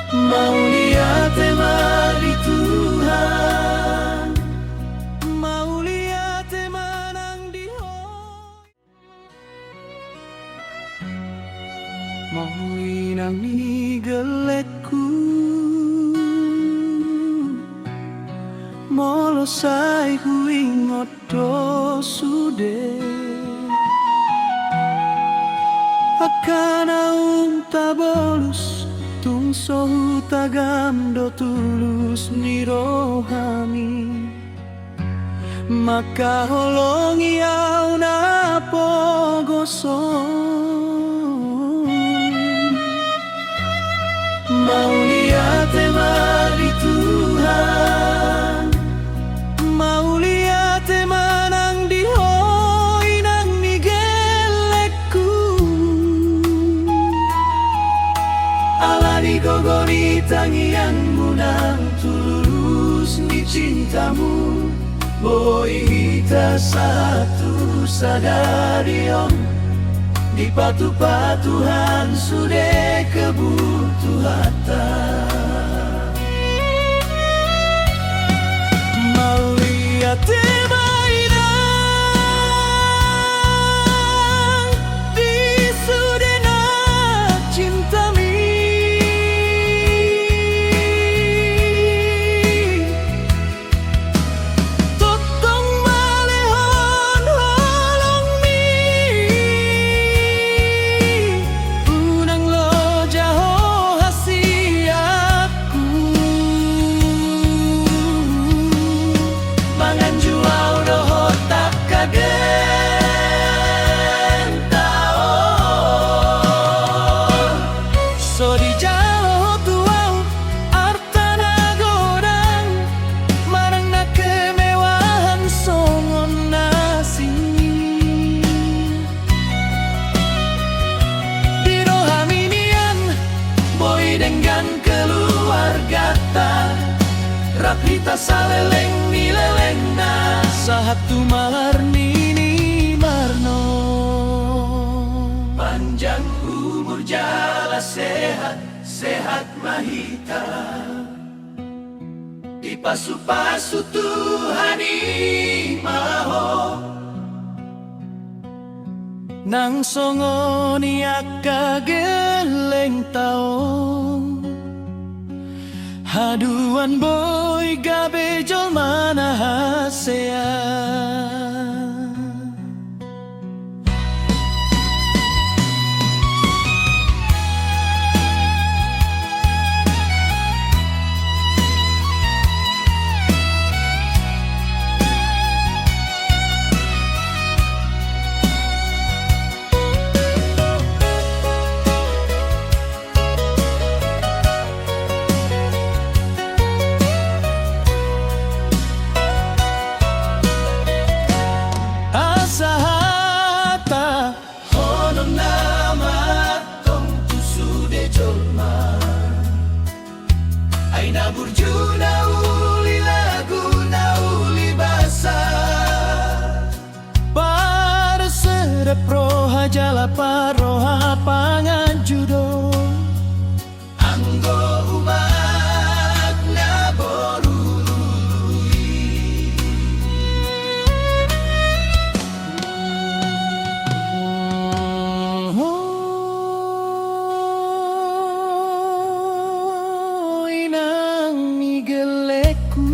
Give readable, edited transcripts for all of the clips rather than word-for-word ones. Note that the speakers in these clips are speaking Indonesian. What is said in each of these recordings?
Mau lihat tema di Tuhan, mau lihat tema nang di mau inang ni gelekku, molosai huingot do sude akan aung tabolus tung sohu tagam do tulus ni rohami, maka holongi au na pogoson. Mau lihat tema di Tuhan, mau lihat tema nang di hoi nang ni gelekku, ala di gogori tangianmu nang tulus ni cintamu. Boy kita satu sadari om, di patu-patuhan sudah kebutuhan. Mau lihat tema inang di sudena cintami, totong malehon holong mi unang lo jaho hasiaku, mangan jual doho tak kagen taon, so di jalo tuau artana godang, marang na kemewahan songon nasi, di rohaminian boy dengan keluarga ta, rapita saleleng ni leleng na satu malar nini marno, panjang umur jala sehat sehat mahita, di pasu-pasu Tuhan malaho, nang songoni akageleng taong, haduan boy gabe jol mana hasea. Asahata honon nama tong tusude jolma, ay naburjuna uli lagu na uli basa, para serep roha jala paroha pangan judo, anggo umak na borului. Inang ni gelekku,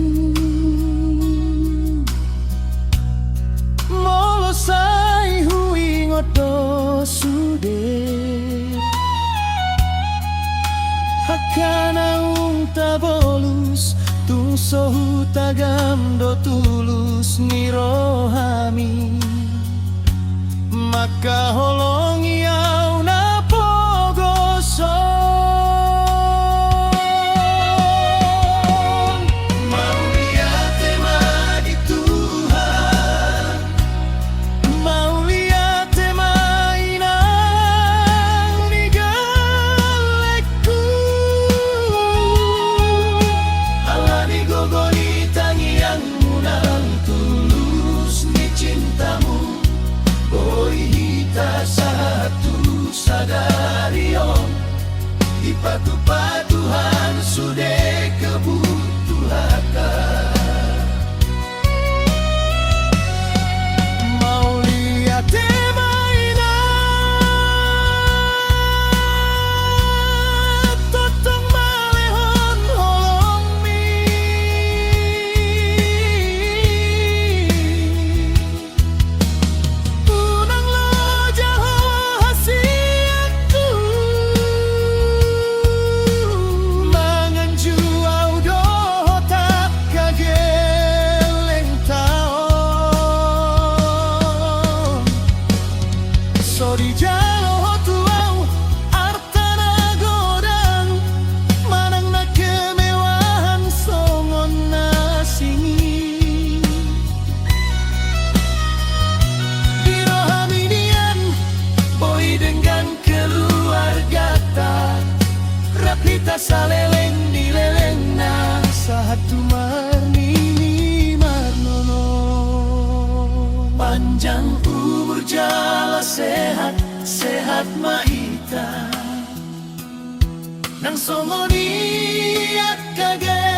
molosai huingot do sude akan aung tabolus tung sohu tagam do tulus ni rohami, maka holongi au na pogoson. Mau lihat tema di Tuhan, mau lihat tema inang ni gelekku, ala di gogori tangianmu nang tulus ni cintamu, boy kita satu tumarnini marnono. Panjang umur jala sehat, sehat maita. Nang somoni at kagay